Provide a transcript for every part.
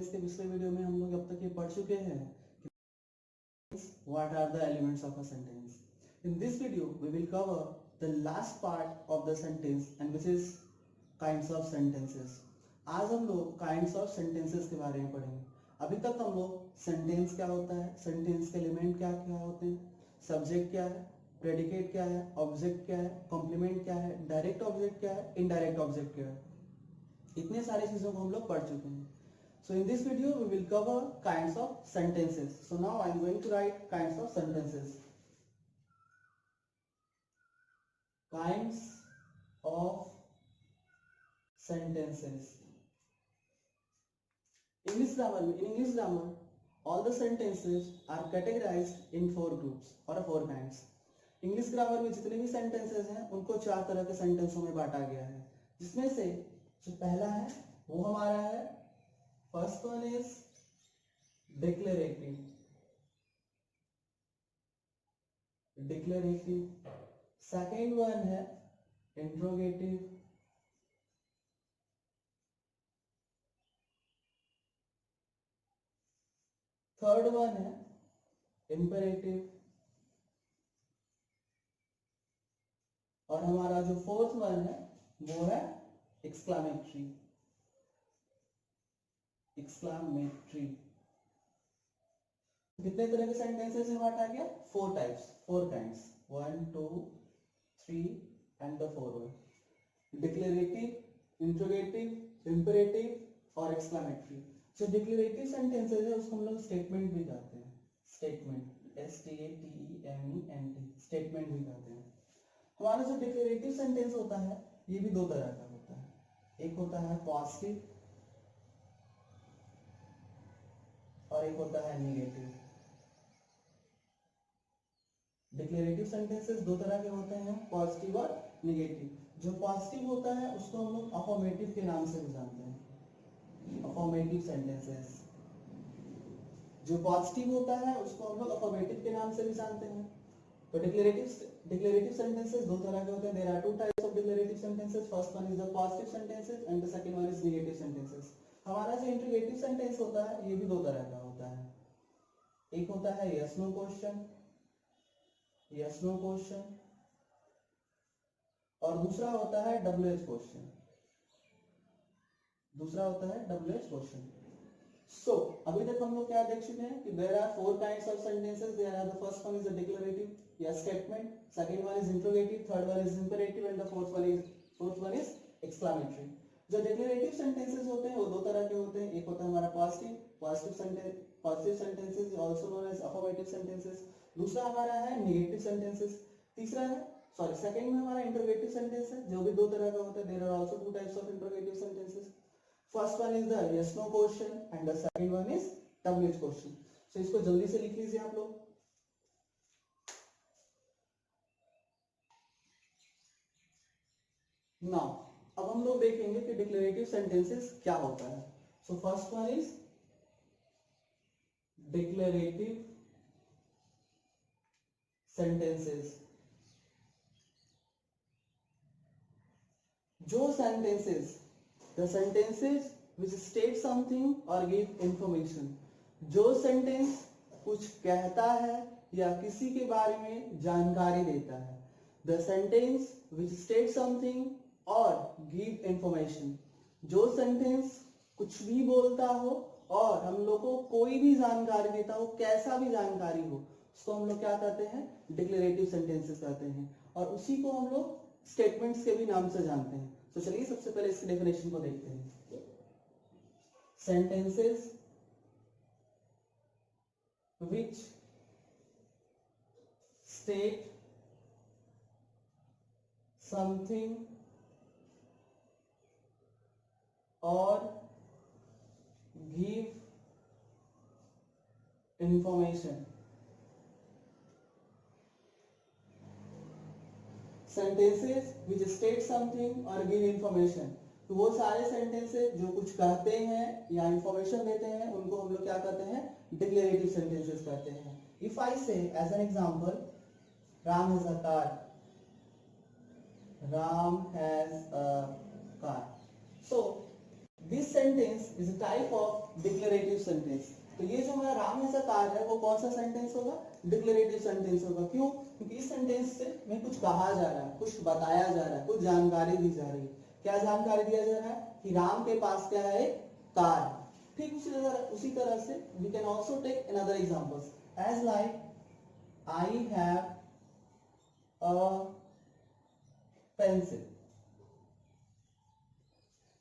इसके पिछले वीडियो में हम लोग अब तक ये पढ़ चुके हैं what are the elements of a sentence. In this video we will cover the last part of the sentence and which is kinds of sentences. आज हम लोग kinds of sentences के बारे में पढ़ेंगे. अभी तक हम लोग sentence क्या होता है, sentence के एलिमेंट क्या क्या होते हैं, सब्जेक्ट क्या है, प्रेडिकेट क्या है, ऑब्जेक्ट क्या है, कॉम्प्लीमेंट क्या है, डायरेक्ट ऑब्जेक्ट क्या है, इनडायरेक्ट ऑब्जेक्ट क्या है, इतने सारे चीजों को हम लोग पढ़ चुके हैं. So in this video we will cover kinds of sentences. So now I am going to write kinds of sentences. Kinds of sentences. In English grammar, all the sentences are categorized in 4 groups or 4 kinds. English grammar में जितने भी sentences हैं उनको 4 तरह के सेंटेंसों में बांटा गया है, जिसमें से जो पहला है वो हमारा है, first one is declarative. Second one है इंट्रोगेटिव. थर्ड वन है इंपेरेटिव. और हमारा जो फोर्थ वन है वो है एक्सक्लामेटरी. कितने तरह के सेंटेंसेस में बांटा गया? 4 types, 4 kinds, 1 2 3 and the 4 one. Declarative, interrogative, imperative और एक्सक्लामेटरी. जो डिक्लेरेटिव सेंटेंसेस है उसको हम लोग स्टेटमेंट भी कहते हैं. स्टेटमेंट, STATEMENT, स्टेटमेंट भी कहते हैं. हमारा जो डिक्लेरेटिव सेंटेंस होता है ये भी 2 तरह का होता है. एक होता है पॉजिटिव और एक होता है नेगेटिव. डिक्लेरेटिव सेंटेंसेस 2 तरह के होते हैं, पॉजिटिव और नेगेटिव. जो पॉजिटिव होता है उसको हम लोग अफर्मेटिव के नाम से भी जानते हैं, अफर्मेटिव सेंटेंसेस. जो पॉजिटिव होता है उसको हम लोग अफर्मेटिव के नाम से भी जानते हैं. तो डिक्लेरेटिव सेंटेंसेस 2 तरह के होते हैं. There are 2 types of declarative sentences. First one is the positive sentences and the second one is negative sentences. हमारा जो इंट्रोगेटिव सेंटेंस होता है ये भी 2 तरह का होता है. एक होता है यस नो क्वेश्चन, और दूसरा होता है WH क्वेश्चन. So अभी तक हम लोग क्या देख चुके हैं कि there are 4 kinds of sentences. There are, the first one is the declarative या statement, second one is interrogative, third one is imperative and the fourth one is exclamatory. जो डिक्लेरेटिव सेंटेंसेस होते हैं वो 2 तरह के होते हैं. एक होता है हमारा positive sentences also known as affirmative sentences. दूसरा हमारा है नेगेटिव सेंटेंसेस. सेकंड में हमारा इंटरोगेटिव सेंटेंस है जो भी 2 तरह का होता है. There are also 2 types of interrogative sentences. First one is the yes no question and the second one is WH question. So इसको जल्दी से लिख लीजिए आप लोग. नाउ अब हम लोग देखेंगे कि डिक्लेरेटिव सेंटेंसेस क्या होता है. So first one is declarative sentences. जो sentences, the sentences which state something or give information. जो सेंटेंस कुछ कहता है या किसी के बारे में जानकारी देता है. The sentence which state something or give information. जो सेंटेंस कुछ भी बोलता हो और हम लोग को कोई भी जानकारी देता हो, कैसा भी जानकारी हो, उसको हम लोग क्या कहते हैं? डिक्लेरेटिव सेंटेंसेस कहते हैं. और उसी को हम लोग स्टेटमेंट्स के भी नाम से जानते हैं. तो चलिए सबसे पहले इसकी डेफिनेशन को देखते हैं. Sentences which state something or give information. Sentences which state something or give information. तो वो सारे सेंटेंसेस जो कुछ कहते हैं या इंफॉर्मेशन देते हैं उनको हम लोग क्या कहते हैं? डिक्लेरेटिव सेंटेंसेस कहते हैं. If I say as an example, Ram has a car. So this sentence is a type of declarative sentence. तो ये जो हमारा राम ऐसा कार है वो कौन सा सेंटेंस होगा? डिक्लेरेटिव सेंटेंस होगा। क्यों? क्योंकि इस सेंटेंस से में कुछ कहा जा रहा है, कुछ बताया जा रहा है, कुछ जानकारी दी जा रही है। क्या जानकारी दिया जा रहा है? कि राम के पास क्या है? एक कार है। ठीक उसी तरह से we can also take another examples as like I have a pencil.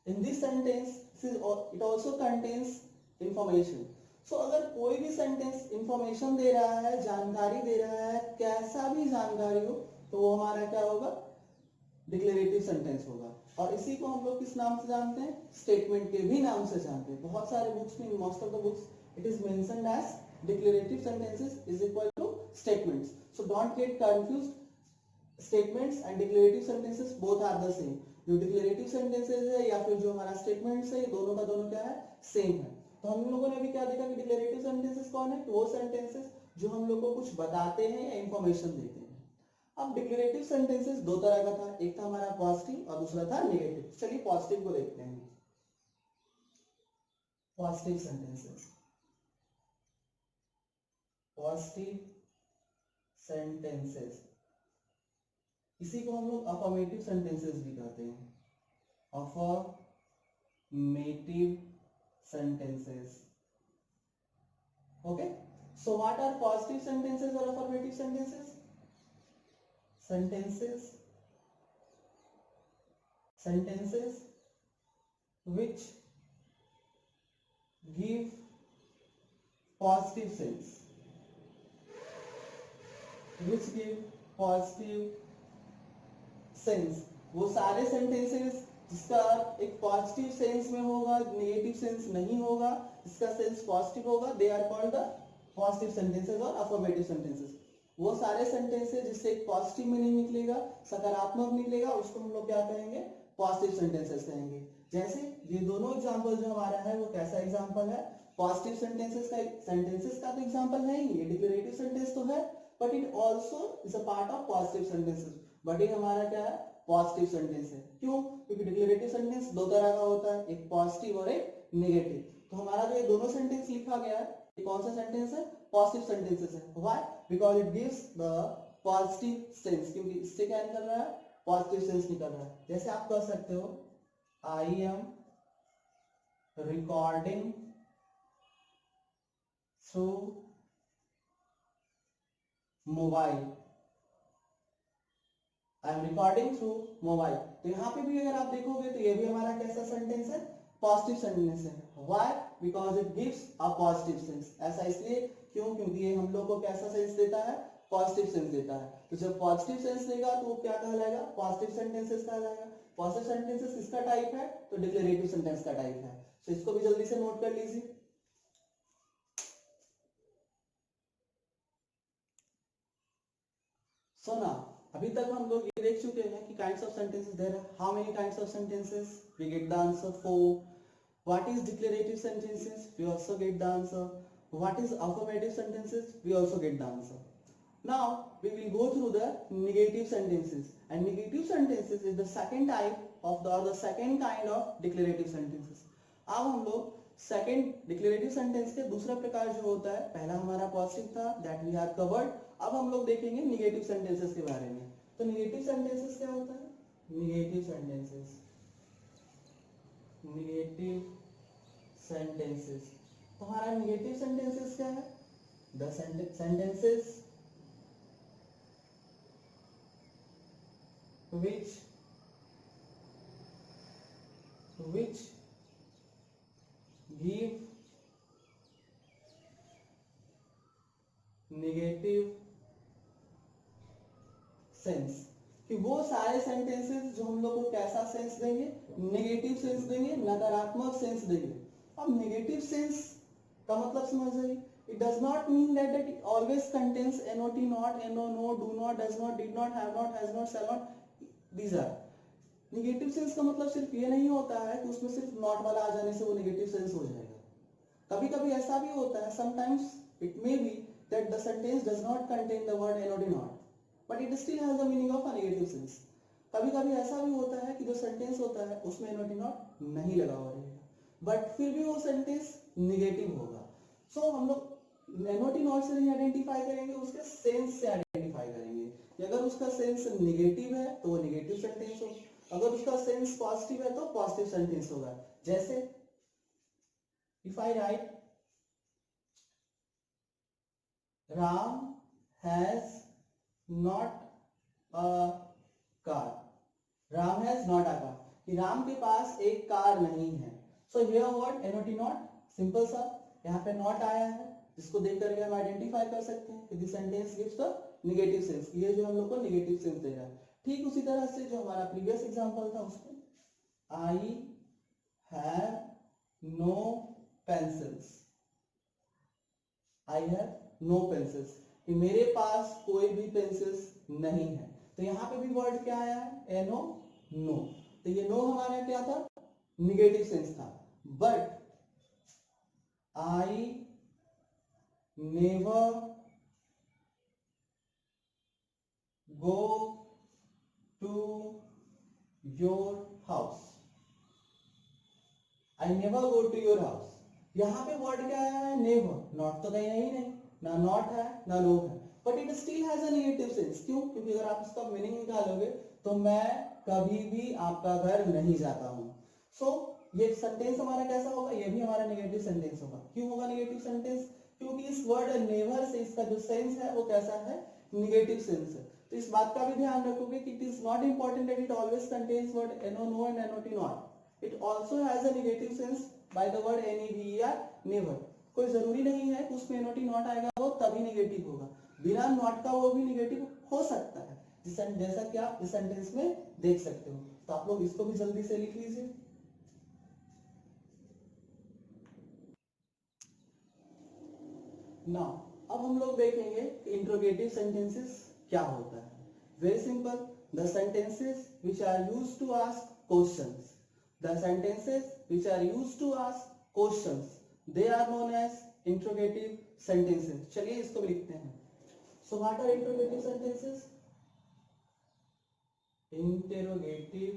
In this sentence it also contains information. So अगर कोई भी सेंटेंस इंफॉर्मेशन दे रहा है, जानकारी दे रहा है, कैसा भी जानकारी हो, तो वो हमारा क्या होगा? डिक्लेरेटिव सेंटेंस होगा। और इसी को हम लोग किस नाम से जानते हैं? स्टेटमेंट के भी नाम से जानते हैं। बहुत सारे बुक्स में, most of the books it is mentioned as declarative sentences is equal to statements. So don't get confused, statements and declarative sentences both are the same. जो डिक्लेरेटिव सेंटेंसेस है या फिर जो हमारा स्टेटमेंट्स है, दोनों का दोनों क्या है? सेम है। तो हम लोगों ने अभी क्या देखा कि डिक्लेरेटिव सेंटेंसेस कौन है? वो सेंटेंसेस जो हम लोग को कुछ बताते हैं या इंफॉर्मेशन देते हैं। अब डिक्लेरेटिव सेंटेंसेस दो तरह का था, एक था हमारा पॉजिटिव और दूसरा था नेगेटिव। चलिए पॉजिटिव को देखते हैं। पॉजिटिव सेंटेंसेस, पॉजिटिव सेंटेंसेस, इसी को हम लोग अफर्मेटिव सेंटेंसेस भी कहते हैं। Affirmative sentences. Okay, so what are positive sentences और affirmative sentences? sentences which give positive sense, वो सारे सेंटेंसेस जिसका एक पॉजिटिव सेंस में होगा, नेगेटिव सेंस नहीं होगा, इसका सेंस पॉजिटिव होगा, they are called the positive sentences और अफर्मेटिव सेंटेंसेस। वो सारे सेंटेंसेस जिससे एक पॉजिटिव मीनिंग निकलेगा, सकारात्मक निकलेगा, उसको हम लोग क्या कहेंगे? पॉजिटिव सेंटेंसेस कहेंगे। जैसे ये दोनों एग्जांपल जो हमारा है वो कैसा एग्जांपल है? पॉजिटिव सेंटेंसेस का तो एग्जांपल है ही, ये डिक्लेरेटिव सेंटेंस तो है, but it also is a part of positive sentences. But ये हमारा क्या है? पॉजिटिव सेंटेंस है। क्यों? क्योंकि डिक्लेरेटिव सेंटेंस दो तरह का होता है, एक पॉजिटिव और एक नेगेटिव। तो हमारा जो ये दोनों सेंटेंस लिखा गया है, ये कौन सा सेंटेंस है? पॉजिटिव सेंटेंसेस है। Why? Because it gives the positive sense. क्योंकि इससे क्या निकल रहा है? पॉजिटिव सेंस निकल रहा है। जैसे आप कह सकते हो I am recording through mobile. I am recording through mobile. तो यहाँ पे भी अगर आप देखोगे तो ये भी हमारा कैसा सेंटेंस है? पॉजिटिव सेंटेंस है। Why? Because it gives a positive sense. ऐसा इसलिए क्यों? क्योंकि ये हम लोग को कैसा सेंस देता है? पॉजिटिव सेंस देता है। तो जब पॉजिटिव सेंस देगा तो वो क्या कहलाएगा? पॉजिटिव सेंटेंसेस कहलाएगा। पॉजिटिव सेंटेंसेस किसका टाइप है? तो डिक्लेरेटिव सेंटेंस का टाइप है। तो इसको भी जल्दी से नोट कर लीजिए। सो नाउ अभी तक हम लोग ये देख चुके हैं कि kinds of sentences there are how many kinds of sentences? We get the answer 4. What is declarative sentences? We also get the answer. What is affirmative sentences? We also get the answer. Now we will go through the negative sentences. And negative sentences is the second type of the second kind of declarative sentences. अब हम लोग second declarative sentence के दूसरा प्रकार जो होता है, पहला हमारा पॉजिटिव था, दैट वी हैव कवर्ड। अब हम लोग देखेंगे निगेटिव सेंटेंसेस के बारे में। तो निगेटिव सेंटेंसेस क्या होता है? Negative sentences, negative sentences. तो हमारा निगेटिव सेंटेंसेस क्या है? The sentences which give negative sense. कि वो सारे सेंटेंसेस जो हम लोग को कैसा सेंस देंगे? नेगेटिव सेंस देंगे, नकारात्मक सेंस देंगे। अब नेगेटिव सेंस का मतलब समझ जाइए। It does not mean that it always contains NOT, not, NO, no, do not, does not, did not, have not, has not, shall not, these are. Negative sense का मतलब सिर्फ ये नहीं होता है कि उसमें सिर्फ नॉट वाला आ जाने से वो नेगेटिव सेंस हो जाएगा। कभी कभी ऐसा भी होता है, sometimes it may be that the sentence does not contain the word NOT not, but it still has the meaning of a negative sense. कभी कभी ऐसा भी होता है कि जो सेंटेंस होता है उसमें NOT नॉट नहीं लगा हुआ रहेगा, बट फिर भी वो सेंटेंस निगेटिव होगा। सो हम लोग NOT नॉट से नहीं आइडेंटिफाई करेंगे, उसके सेंस से आइडेंटिफाई करेंगे कि अगर उसका सेंस निगेटिव है तो वो निगेटिव सेंटेंस होगा, अगर उसका सेंस पॉजिटिव है तो पॉजिटिव सेंटेंस होगा। जैसे if I right Ram has not a car, Ram has not a car, कि राम के पास एक कार नहीं है। So here what NOT not, simple सा, यहाँ पे नॉट आया है जिसको देख करके हम आइडेंटिफाई कर सकते हैं कि this sentence gives the negative sense, ये जो हम लोग को नेगेटिव सेंस दे रहा है। ठीक उसी तरह से जो हमारा प्रीवियस एग्जांपल था उसमें I have no pencils, I have no pencils, कि मेरे पास कोई भी पेंसिल्स नहीं है। तो यहाँ पे भी वर्ड क्या आया है, NO, नो। तो ये नो हमारा क्या था, निगेटिव सेंस था। But I never go to your house, I never go to your house, यहाँ पे वर्ड क्या आया है, नेवर, नॉट तो कहीं नहीं, ना नॉट है ना नो है, but it still has a negative sense. क्यों? क्योंकि अगर आप इसका मीनिंग निकालोगे तो मैं कभी भी आपका घर नहीं जाता हूं। सो ये सेंटेंस हमारा कैसा होगा, ये भी हमारा नेगेटिव सेंटेंस होगा। क्यों होगा नेगेटिव सेंटेंस? क्योंकि इस वर्ड नेवर से इसका जो सेंस है वो कैसा है, नेगेटिव सेंस है। तो इस बात का भी ध्यान रखोगे कि it is not important that it always contains word NO, no and NOT not, it also has a negative sense by the word never, never। कोई जरूरी नहीं है कि उसमें NOT नॉट आएगा वो तभी नेगेटिव होगा, बिना नॉट का वो भी नेगेटिव हो सकता है, जैसा कि आप इस सेंटेंस में देख सकते हो। तो आप लोग इसको भी जल्दी से लिख लीजिए। नाउ अब हम लोग देखेंगे कि इंट्रोगेटिव सेंटेंसेस क्या होता है। Very simple, the sentences which are used to ask questions, the sentences which are used to ask questions, they are known as interrogative sentences। चलिए इसको भी लिखते हैं। So what are interrogative sentences? Interrogative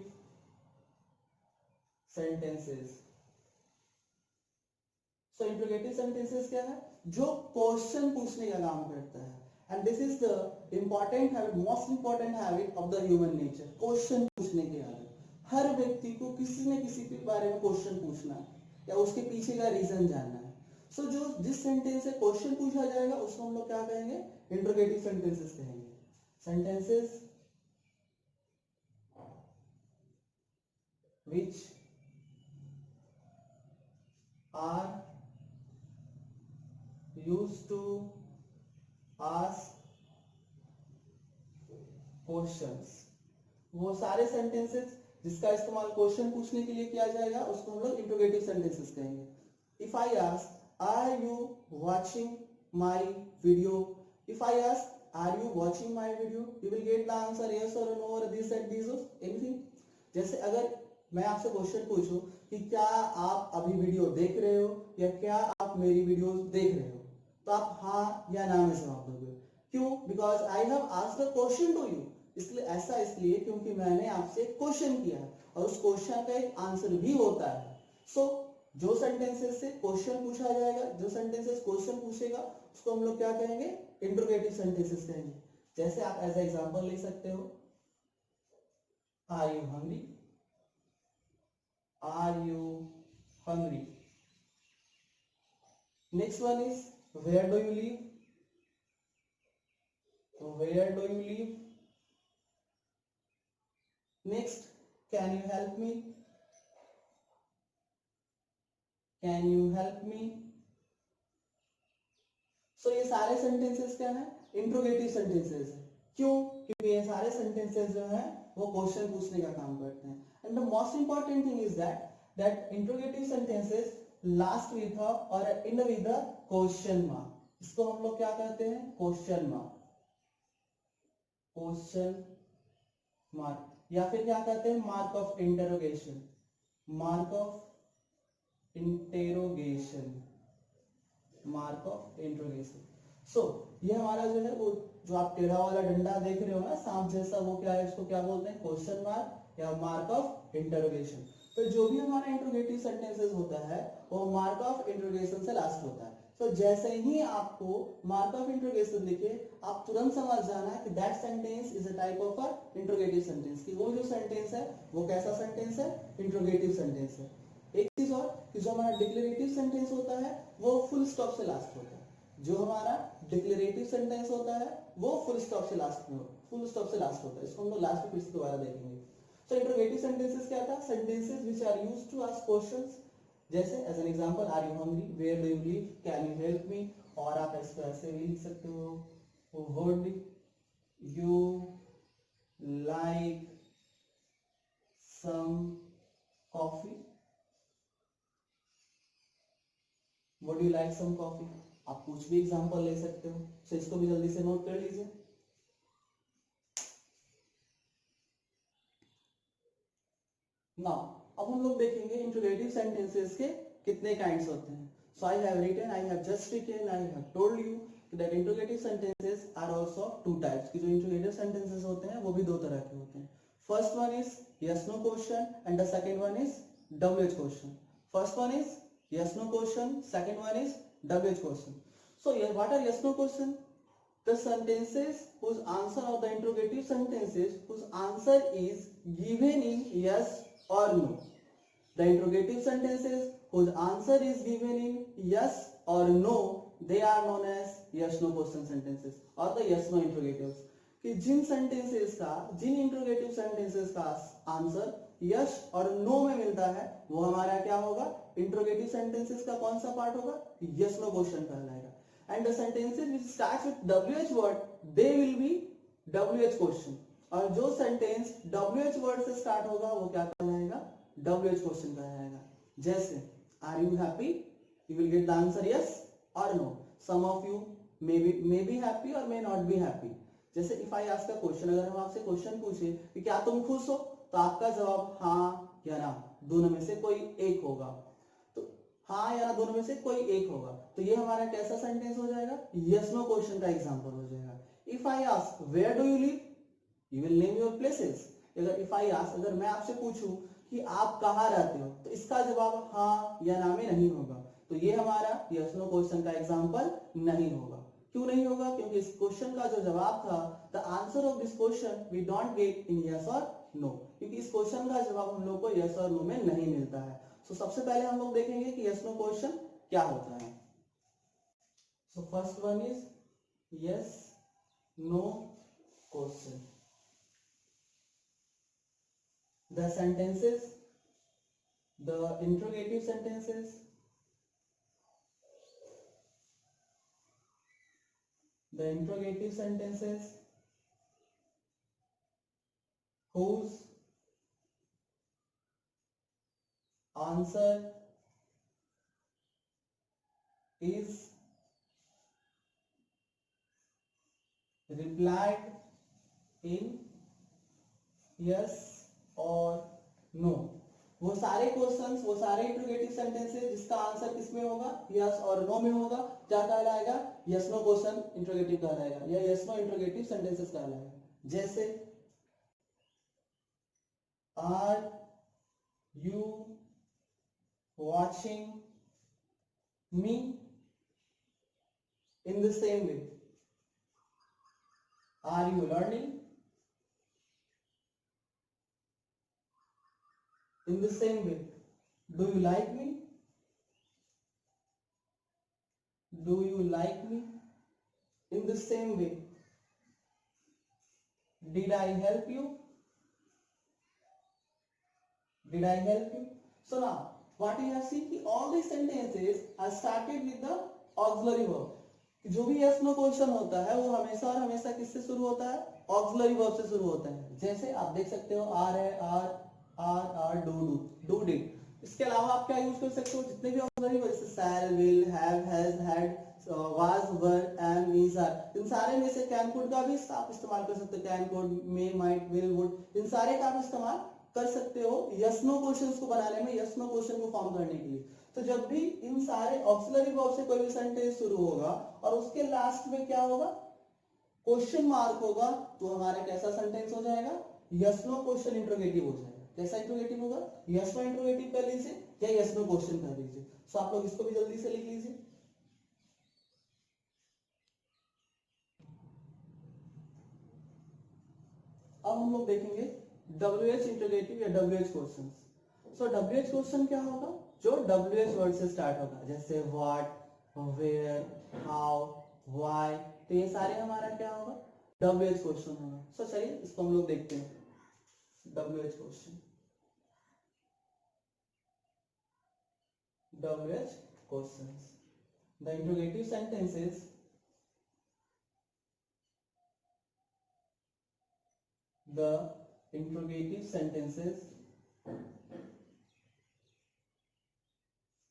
sentences। So interrogative sentences क्या है, जो question पूछने का काम करता है। And this is the important habit, most important habit of the human nature, question पूछने की आदत। हर व्यक्ति को किसी न किसी के बारे में क्वेश्चन पूछना है या उसके पीछे का रीजन जानना है। सो जो जिस सेंटेंस से क्वेश्चन पूछा जाएगा उसको हम लोग क्या कहेंगे, इंट्रोगेटिव सेंटेंसेस कहेंगे। Sentences which are used to ask questions, वो सारे सेंटेंसेस जिसका इस्तेमाल क्वेश्चन पूछने के लिए किया जाएगा उसको हम लोग इंट्रोगेटिव सेंटेंसेस कहेंगे। If I ask are you watching my video, if I ask are you watching my video, you will get the answer yes और नो और दिस एंड दिस एनीथिंग। जैसे अगर मैं आपसे क्वेश्चन पूछूं कि क्या आप अभी वीडियो देख रहे हो या क्या आप मेरी वीडियो देख रहे हो, तो आप हाँ या ना में जवाब दोगे। क्यों? Because I have asked a question to you, इसलिए ऐसा इसलिए क्योंकि मैंने आपसे क्वेश्चन किया है और उस क्वेश्चन का एक आंसर भी होता है। सो जो सेंटेंसेस से क्वेश्चन पूछा जाएगा, जो सेंटेंसेस क्वेश्चन पूछेगा उसको हम लोग क्या कहेंगे, इंट्रोगेटिव सेंटेंसेस कहेंगे। जैसे आप एज एग्जांपल ले सकते हो, are you hungry, are you hungry. Next one is where do you live, where do you live. Next, can you help me, can you help me. So ये सारे sentences क्या है, इंट्रोगेटिव सेंटेंसेस है। क्यों? क्योंकि ये सारे सेंटेंसेस जो है वो क्वेश्चन पूछने का काम करते हैं। And the most important thing is that interrogative sentences last with or end with the question mark. इसको हम लोग क्या कहते हैं, क्वेश्चन मार्क, क्वेश्चन मार्क, या फिर क्या कहते हैं, mark of interrogation, mark of interrogation, mark of interrogation. So ये हमारा जो है वो जो आप टेढ़ा वाला डंडा देख रहे हो ना सांप जैसा, वो क्या है, इसको क्या बोलते हैं, क्वेश्चन मार्क या मार्क ऑफ इंटरोगेशन। तो जो भी हमारा इंट्रोगेटिव सेंटेंसेस होता है वो मार्क ऑफ इंट्रोगेशन से लास्ट होता है। तो जैसे ही आपको मार्क ऑफ इंट्रोगेशन दिखे आप तुरंत समझ जाना कि that sentence is a type of a interrogative sentence, कि वो जो सेंटेंस है वो कैसा सेंटेंस है, इंट्रोगेटिव सेंटेंस है। एक चीज और कि जो हमारा डिक्लेरेटिव सेंटेंस होता है वो फुल स्टॉप से लास्ट होता है। जो हमारा डिक्लेरेटिव सेंटेंस होता है वो फुल स्टॉप से लास्ट होता है। इसको हम लोग लास्ट में फिर से दोबारा देखेंगे। तो इंट्रोगेटिव सेंटेंसेस क्या था, sentences which are used to ask questions, जैसे as an example are you hungry, where do you live, can you help me, और आप इसको ऐसे भी लिख सकते हो, would you like some coffee, would you like some coffee. आप कुछ भी एग्जांपल ले सकते हो, तो इसको भी जल्दी से नोट कर लीजिए। नाउ अब हम लोग देखेंगे इंट्रोगेटिव सेंटेंसेस के कितने काइंड्स होते हैं। So I have just written, I have told you that interrogative sentences are also two types, कि जो इंट्रोगेटिव सेंटेंसेस होते हैं वो भी दो तरह के होते हैं। First one is yes no question and the second one is WH question. First one is yes no question, second one is WH question. So what are yes no question? The sentences whose answer of the interrogative sentences whose answer is given in yes or no. The interrogative sentences whose answer is given in yes or no, they are known as yes no question sentences or the yes no interrogatives. कि जिन sentences का, जिन interrogative sentences का answer yes और no में मिलता है वो हमारा क्या होगा, इंट्रोगेटिव सेंटेंसेस का कौन सा पार्ट होगा, यस नो क्वेश्चन कहलाएगा। And the sentences which starts with WH word they will be WH question, और जो सेंटेंस डब्ल्यूएच वर्ड से स्टार्ट होगा वो क्या कहलाएगा, डब्ल्यूएच क्वेश्चन कहलाएगा। जैसे are you happy, you will get the answer yes और no. Some of you may be happy और मे नॉट बी हैप्पी। जैसे if I ask a question, अगर हम आपसे क्वेश्चन पूछे कि क्या तुम खुश हो, तो आपका जवाब हाँ या ना, दोनों में से कोई एक होगा। तो हाँ या ना दोनों में से कोई एक होगा, तो ये हमारा कैसा सेंटेंस हो जाएगा, यस नो क्वेश्चन का एग्जांपल हो जाएगा। If I ask where do you live, you will name your places. If I ask, अगर मैं आपसे पूछूं कि आप कहाँ रहते हो, तो इसका जवाब हाँ या ना में नहीं होगा, तो ये हमारा यस नो क्वेश्चन का एग्जांपल नहीं होगा। क्यों नहीं होगा, क्योंकि इस क्वेश्चन का जो जवाब था, the answer of this question we don't get in yes और नो, क्योंकि इस क्वेश्चन का जवाब हम लोग को यस और नो में नहीं मिलता है। सो सबसे पहले हम लोग देखेंगे कि यस नो क्वेश्चन क्या होता है। So first one is yes no question. The sentences, the interrogative sentences, the interrogative sentences whose answer is replied in yes or no, वो सारे क्वेश्चंस, वो सारे इंट्रोगेटिव सेंटेंसेस जिसका आंसर किसमें होगा, यस और नो में होगा, क्या कहलाएगा, यस नो क्वेश्चन इंट्रोगेटिव कहलाएगा या यस नो इंट्रोगेटिव सेंटेंसेस कहलाएगा। जैसे are you watching me, in the same way are you learning, in the same way do you like me, do you like me, in the same way did I help you, did I help you। So now what you have seen, all these sentences are started with the auxiliary verb। जो भी yes no question होता है वो हमेशा और हमेशा किससे शुरू होता है, ऑक्सिलरी वर्ब से शुरू होता है। जैसे आप देख सकते हो आर है, आर डू डिड। इसके अलावा आप क्या यूज कर सकते हो, जितने भी ऑक्सिलरी वर्ब जैसे shall, will, have, has, had, was, were, am, is, are, इन सारे में से कैन कुड का भी आप इस्तेमाल कर सकते हो। Can could, may, might, will, would, इन सारे का आप इस्तेमाल कर सकते हो यस नो क्वेश्चंस को बनाने में, यस नो क्वेश्चन को फॉर्म करने के लिए। तो जब भी इन सारे ऑक्सिलरी वर्ब से कोई भी सेंटेंस शुरू होगा और उसके लास्ट में क्या होगा, क्वेश्चन मार्क होगा, तो हमारा कैसा सेंटेंस हो जाएगा, यस नो क्वेश्चन इंट्रोगेटिव हो जाएगा। कैसा इंट्रोगेटिव होगा, यस नो इंट्रोगेटिव कर लीजिए या यस नो क्वेश्चन कर लीजिए। सो आप लोग इसको भी जल्दी से लिख लीजिए। अब हम लोग देखेंगे WH इंट्रोगेटिव या WH क्वेश्चन। सो WH क्वेश्चन क्या होगा, जो WH वर्ड से स्टार्ट होगा, जैसे व्हाट, वेयर, हाउ, व्हाई, तो ये सारे हमारा क्या होगा, WH क्वेश्चन होगा। सो चलिए इसको हम लोग देखते हैं। WH question, WH questions. The interrogative sentences, the interrogative sentences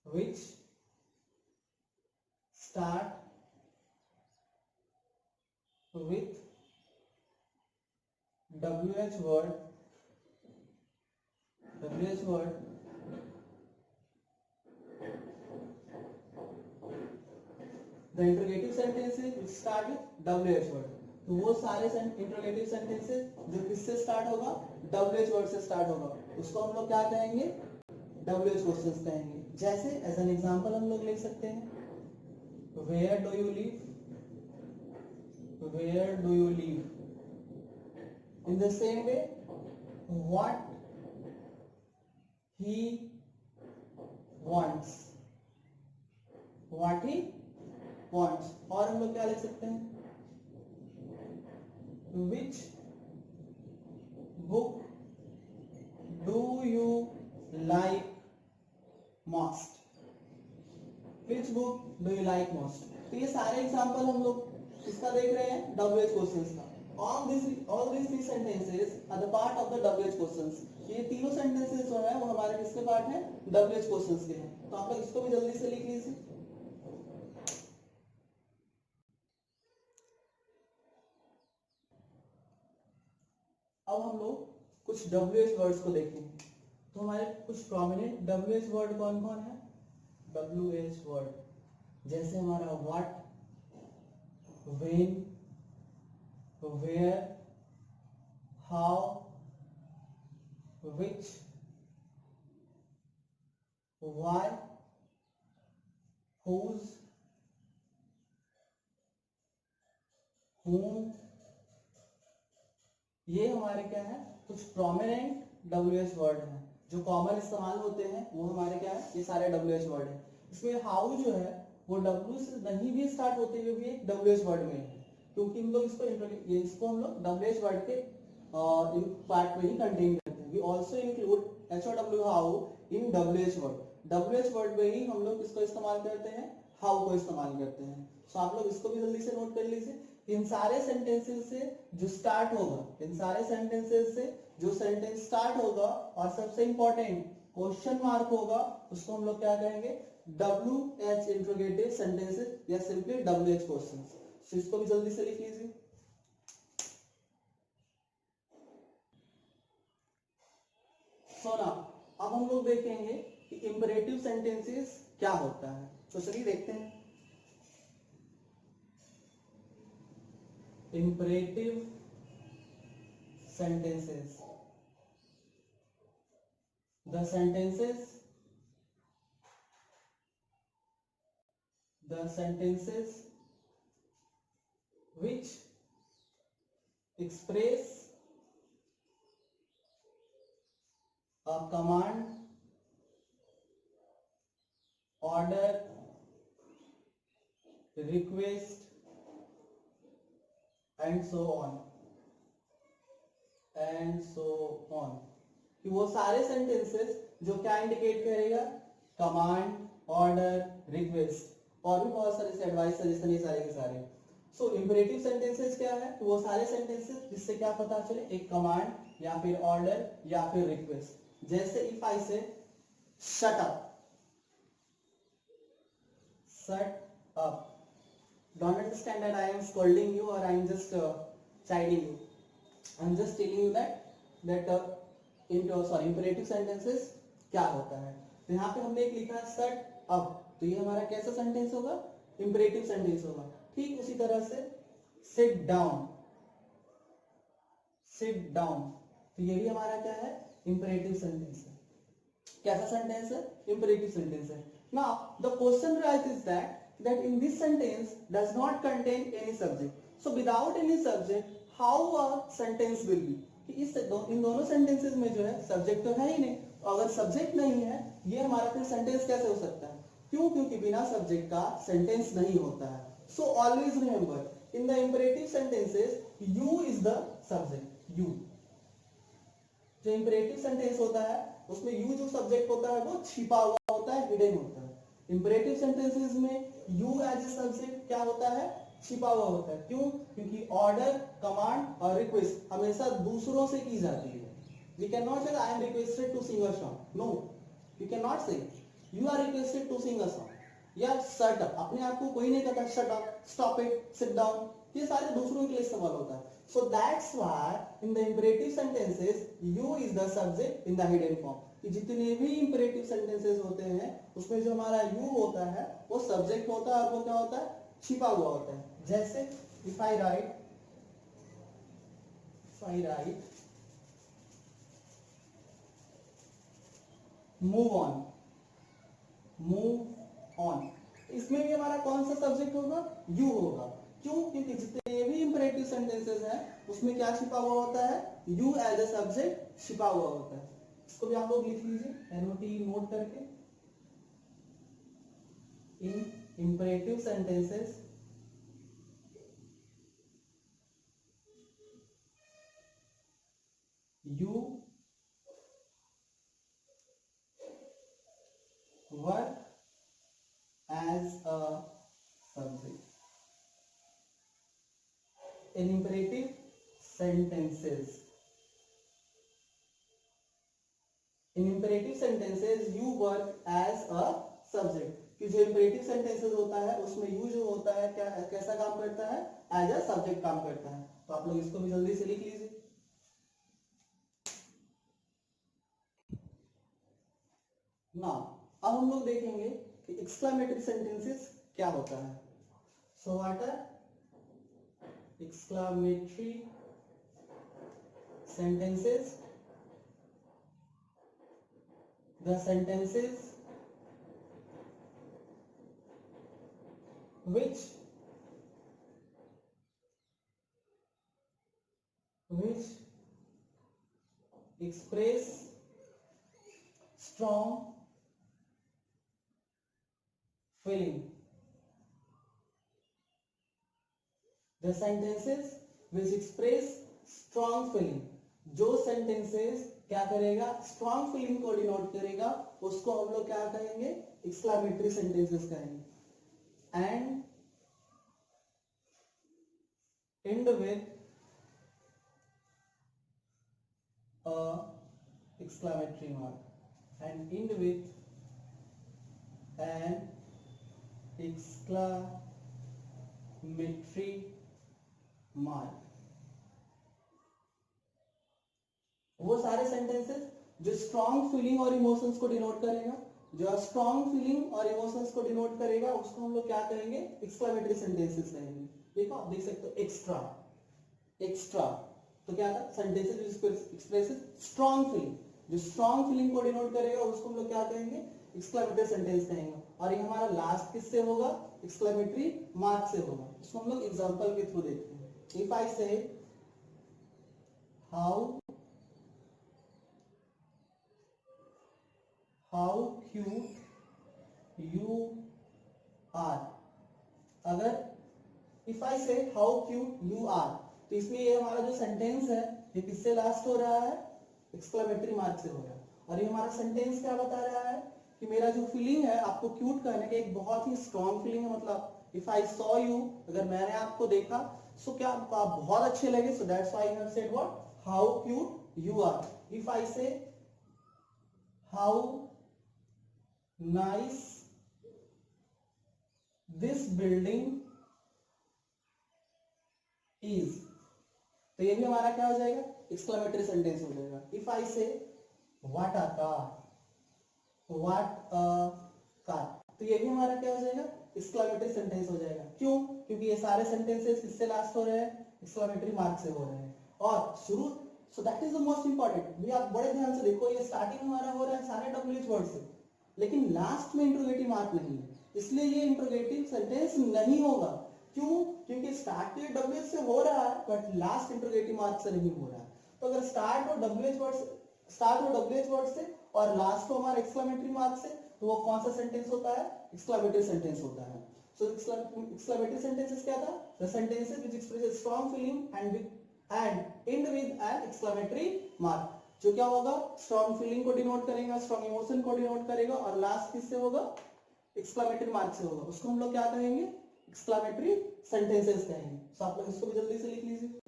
which start with WH word, WH word, the interrogative sentences which start with WH word, तो वो सारे इंट्रोगेटिव सेंटेंसेस जो किससे स्टार्ट होगा, WH वर्ड से स्टार्ट होगा, उसको हम लोग क्या कहेंगे, WH क्वेश्चंस कहेंगे। जैसे एज एन एग्जांपल हम लोग ले सकते हैं, where do you live, where do you live. In the same way, what he wants, what he wants। और हम लोग क्या लिख सकते हैं, which book do you like most, which book do you like most। तो ये सारे एग्जांपल हम लोग इसका देख रहे हैं, WH क्वेश्चंस का। all these three sentences are the part of the WH questions। ये तीनों सेंटेंसेस जो है वो हमारे किसके पार्ट है, WH क्वेश्चंस के हैं। तो आप लोग इसको भी जल्दी से लिख लीजिए। अब हम लोग कुछ WH वर्ड्स को देखेंगे। तो हमारे कुछ प्रोमिनेंट WH वर्ड कौन कौन है, WH वर्ड जैसे हमारा what, when, where, how, which, why, whose, whom, ये हमारे क्या है, कुछ प्रोमिनेंट WH वर्ड हैं जो कॉमन इस्तेमाल होते हैं, वो हमारे क्या है, ये सारे WH वर्ड हैं। इसमें हाउ जो है वो W से नहीं भी स्टार्ट होते हुए भी एक WH वर्ड में है, क्योंकि हम लोग इसको हम लोग WH वर्ड के पार्ट में ही कंटेन करते हैं। We also include HOW how in WH word. WH word में ही हम लोग इसको इस्तेमाल करते हैं, हाउ को इस्तेमाल करते हैं। सो आप लोग इसको भी जल्दी से नोट कर लीजिए। इन सारे सेंटेंसेस से जो स्टार्ट होगा, इन सारे सेंटेंसेस से जो सेंटेंस स्टार्ट होगा और सबसे इंपॉर्टेंट क्वेश्चन मार्क होगा, उसको हम लोग क्या कहेंगे, WH इंट्रोगेटिव सेंटेंसेस या सिंपली WH क्वेश्चंस। सो इसको भी जल्दी से लिख लीजिए। सो ना अब हम लोग देखेंगे कि इंपरेटिव सेंटेंसेस क्या होता है। तो चलिए देखते हैं। Imperative sentences, the sentences which express a command, order, request and so on कि वो सारे सेंटेंसेस जो क्या इंडिकेट करेगा, कमांड, ऑर्डर, रिक्वेस्ट और भी बहुत सारे एडवाइस, सजेशन, ये सारे के सारे। सो इंपरेटिव सेंटेंसेस क्या है, तो वो सारे सेंटेंसेस जिससे क्या पता चले, एक कमांड या फिर ऑर्डर या फिर रिक्वेस्ट। जैसे इफ आई से shut up, don't understand that I am scolding you or I am just chiding you. I am just telling you that imperative sentences क्या होता है। तो यहाँ पे हमने एक लिखा है shut up, तो ये हमारा कैसा सेंटेंस होगा, imperative सेंटेंस होगा। ठीक उसी तरह से sit down, तो ये भी हमारा क्या है, इंपेरेटिव सेंटेंस है। कैसा सेंटेंस है? इंपेरेटिव सेंटेंस है। Now the question rise is that in this sentence does not contain any subject. So without any subject, how a sentence will be? कि इन दोनों sentences में जो है subject तो है ही नहीं, अगर subject नहीं है ये हमारा फिर sentence कैसे हो सकता है? क्यों? क्योंकि बिना subject का sentence नहीं होता है। So always remember in the imperative sentences you is the subject. You जो imperative sentence होता है उसमें you जो subject होता है वो छिपा हुआ होता है, hidden होता है। इंपेरेटिव सेंटेंसेस में यू एज ए सब्जेक्ट क्या होता है? छिपा हुआ होता है। क्यों? क्योंकि ऑर्डर, कमांड और रिक्वेस्ट हमेशा दूसरों से की जाती है। We can not say I am requested to sing a song, no, you can not say you are requested to sing a song या शट अप। अपने आप को कोई नहीं कहता shut up, stop it, sit down, ये सारे दूसरों के लिए इस्तेमाल होता है। So that's why in the imperative sentences you is the subject in the hidden form. कि जितने भी इंपेरेटिव सेंटेंसेस होते हैं उसमें जो हमारा यू होता है वो सब्जेक्ट होता है और वो क्या होता है? छिपा हुआ होता है। जैसे if I right move on, इसमें भी हमारा कौन सा सब्जेक्ट होगा? यू होगा। क्यों? क्योंकि जितने भी इंपेरेटिव सेंटेंसेस हैं उसमें क्या छिपा हुआ होता है? यू एज ए सब्जेक्ट छिपा हुआ होता है। इसको भी आप लोग लिख लीजिए एनओटी नोट करके। In imperative sentences you work as a subject. In imperative sentences, you work as a subject. कि जो imperative sentences होता है उसमें you जो होता है क्या कैसा काम करता है? As a subject काम करता है। तो आप लोग इसको भी जल्दी से लिख लीजिए। Now अब हम लोग देखेंगे कि exclamatory sentences क्या होता है। So what are exclamatory sentences? The sentences which express strong feeling. The sentences which express strong feeling. जो sentences क्या करेगा? strong feeling को denote करेगा उसको हम लोग क्या कहेंगे? exclamatory sentences कहेंगे। and end with a exclamatory mark and end with an exclamatory mark। वो सारे सेंटेंसेस जो स्ट्रॉन्ग फीलिंग और इमोशंस को डिनोट करेगा, जो स्ट्रॉन्ग फीलिंग और इमोशंस को डिनोट करेगा उसको हम लोग क्या कहेंगे? एक्सक्लेमेटरी सेंटेंसेस कहेंगे। देखो आप देख सकते हो एक्स्ट्रा तो क्या था? सेंटेंसेस एक्सप्रेस स्ट्रॉन्ग फीलिंग, जो स्ट्रॉन्ग फीलिंग को डिनोट करेगा उसको हम लोग क्या कहेंगे? एक्सक्लेमेटरी सेंटेंस कहेंगे। और ये हमारा लास्ट किससे होगा? एक्सक्लेमेटरी मार्क से होगा। इसको हम लोग एग्जांपल के थ्रू देखते हैं। इफ आई से how cute you are। अगर if I say how cute you are तो इसमें ये हमारा जो सेंटेंस है ये किससे लास्ट हो रहा है? एक्सक्लेमेटरी मार्क से हो रहा है। और ये हमारा सेंटेंस क्या बता रहा है? कि मेरा जो फीलिंग है आपको क्यूट करने की एक बहुत ही स्ट्रॉन्ग फीलिंग है। मतलब इफ आई सॉ यू, अगर मैंने आपको देखा सो क्या आपको आप बहुत अच्छे लगे, so that's why I have said what? How cute you are. If I say how nice this building is, तो ये भी हमारा क्या हो जाएगा? एक्सक्लेमेटरी सेंटेंस हो जाएगा। इफ आई से व्हाट अ कार, तो ये भी हमारा क्या हो जाएगा? एक्सक्लेमेटरी सेंटेंस हो जाएगा। क्यों? क्योंकि ये सारे सेंटेंसेस किससे लास्ट हो रहे हैं? एक्सक्लेमेटरी मार्क से हो रहे हैं। और so that is the most important. भी आप बड़े ध्यान से देखो, ये स्टार्टिंग हमारा हो रहा है सारे WH वर्ड से, लेकिन लास्ट में इंट्रोगेटिव मार्क नहीं है, इसलिए ये इंट्रोगेटिव सेंटेंस नहीं होगा। क्यों? क्योंकि स्टार्ट तो WH से हो रहा है बट लास्ट इंट्रोगेटिव मार्क से नहीं हो रहा है। तो अगर स्टार्ट हो WH वर्ड से और लास्ट को हमारा एक्सक्लेमेटरी मार्क से, तो वो कौन सा सेंटेंस होता है? एक्सक्लेमेटरी सेंटेंस होता है। सो एक्सक्लेमेटरी सेंटेंसेस क्या था? The sentences which express strong feeling and end with an exclamatory mark। जो क्या होगा? स्ट्रांग फीलिंग को डिनोट करेगा, स्ट्रांग इमोशन को डिनोट करेगा, और लास्ट किससे होगा? एक्सक्लेमेटरी मार्क से होगा। उसको हम लोग क्या कहेंगे? एक्सक्लेमेटरी सेंटेंसेस कहेंगे। तो आप लोग इसको भी जल्दी से लिख लीजिए।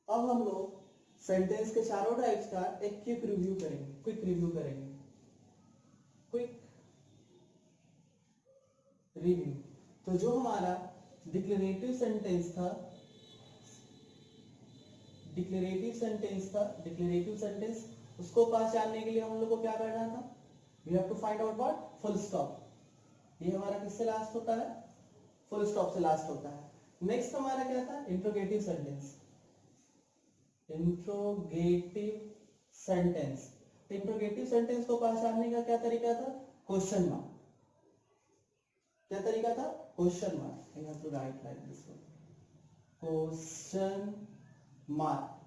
अब हम लोग सेंटेंस के चारों टाइप्स का एक क्विक रिव्यू करेंगे। Quick review. तो जो हमारा डिक्लेरेटिव सेंटेंस उसको पहचानने के लिए हम लोग को क्या करना था? We have to find out what? Full stop. ये हमारा किससे लास्ट होता है? फुल स्टॉप से लास्ट होता है। नेक्स्ट हमारा क्या था? Interrogative sentence. इंट्रोगेटिव सेंटेंस को पहचानने का क्या तरीका था? Question mark. क्या तरीका था? Question mark. You have to write like this one, question mark,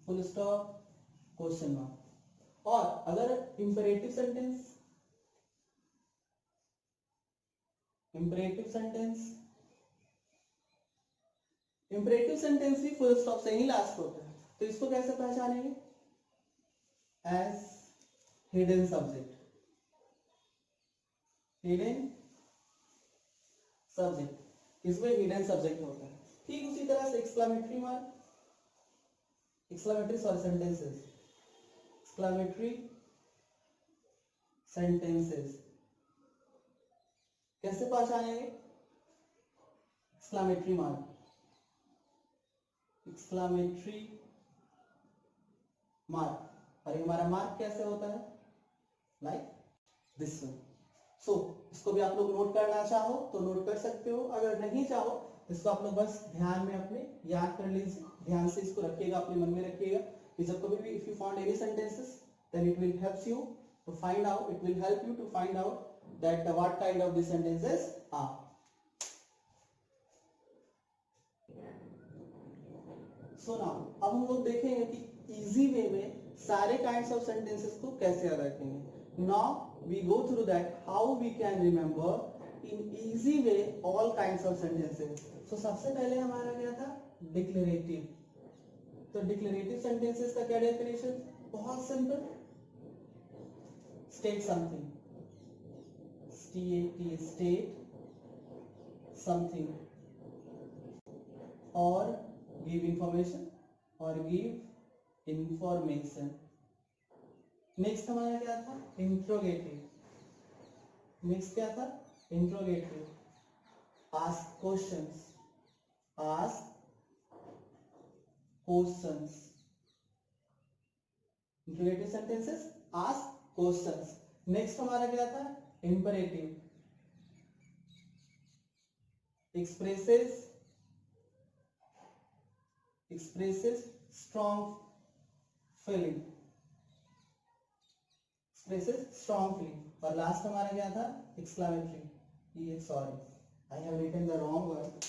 full stop, question mark. और अगर इंपेरेटिव सेंटेंस भी फुल स्टॉप से ही लास्ट होता है, तो इसको कैसे पहचानेंगे? As hidden subject. इसमें हिडन सब्जेक्ट होता है। ठीक उसी तरह से एक्सक्लेमेटरी सेंटेंसेस कैसे पहचानेंगे? Exclamatory mark. और हमारा मार्क कैसे होता है? Like this one. सो इसको भी आप लोग नोट करना चाहो तो नोट कर सकते हो, अगर नहीं चाहो इसको आप लोग बस ध्यान में अपने याद कर लीजिए। ध्यान से इसको रखिएगा, अपने मन में रखिएगा कि जब कभी भी if you found any sentences then it will help you to find out that what kind of the sentences are. So now अब हम लोग देखेंगे कि इजी वे में सारे काइंड्स ऑफ सेंटेंसेस को कैसे याद रखेंगे। Now we go through that how we can remember in easy way all kinds of sentences। so सबसे पहले हमारा क्या था? डिक्लेरेटिव। तो डिक्लेरेटिव सेंटेंसेस का क्या डेफिनेशन? बहुत सिंपल, state something, state something, or give information, next हमारा क्या था? Interrogative. Ask questions. Interrogative sentences ask questions. Next हमारा क्या था? इंपरेटिव। expresses strong feeling। और लास्ट हमारा क्या था? Exclamatory. Sorry, I have written the wrong word,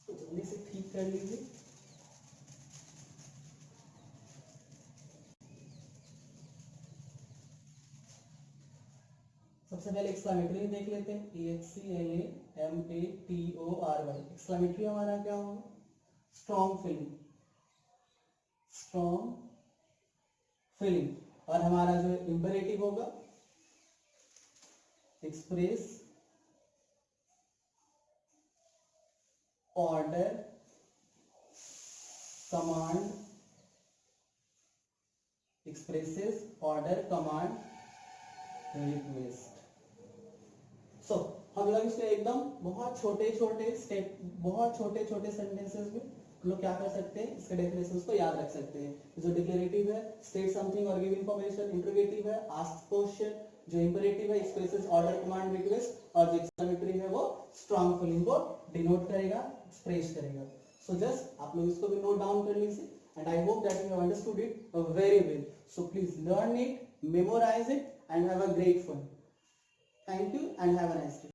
तो जल्दी से ठीक कर लीजिए। सबसे पहले एक्सक्लेमेटरी देख लेते हैं। EXCLAMATORY। एक्सक्लेमेटरी हमारा क्या होगा? Strong feeling. और हमारा जो इंपेरेटिव होगा एक्सप्रेस ऑर्डर कमांड रिक्वेस्ट। सो हम लोग इसमें एकदम बहुत छोटे छोटे सेंटेंसेस में लोग क्या कर सकते हैं? इसके डेफिनेशंस को याद रख सकते हैं। जो डिक्लेरेटिव है स्टेट समथिंग और गिव इंफॉर्मेशन, इंट्रोगेटिव है आस्क क्वेश्चन, जो इंपेरेटिव है एक्सप्रेसेस ऑर्डर कमांड रिक्वेस्ट और जो एक्सक्लेमेटरी है वो स्ट्रॉन्ग फीलिंग को डिनोट करेगा, एक्सप्रेस करेगा. सो जस्ट आप लोग इसको भी नोट डाउन कर लीजिए. And I hope that you have understood it very well. So please learn it, memorize it, and have a great fun. Thank you and have a nice day.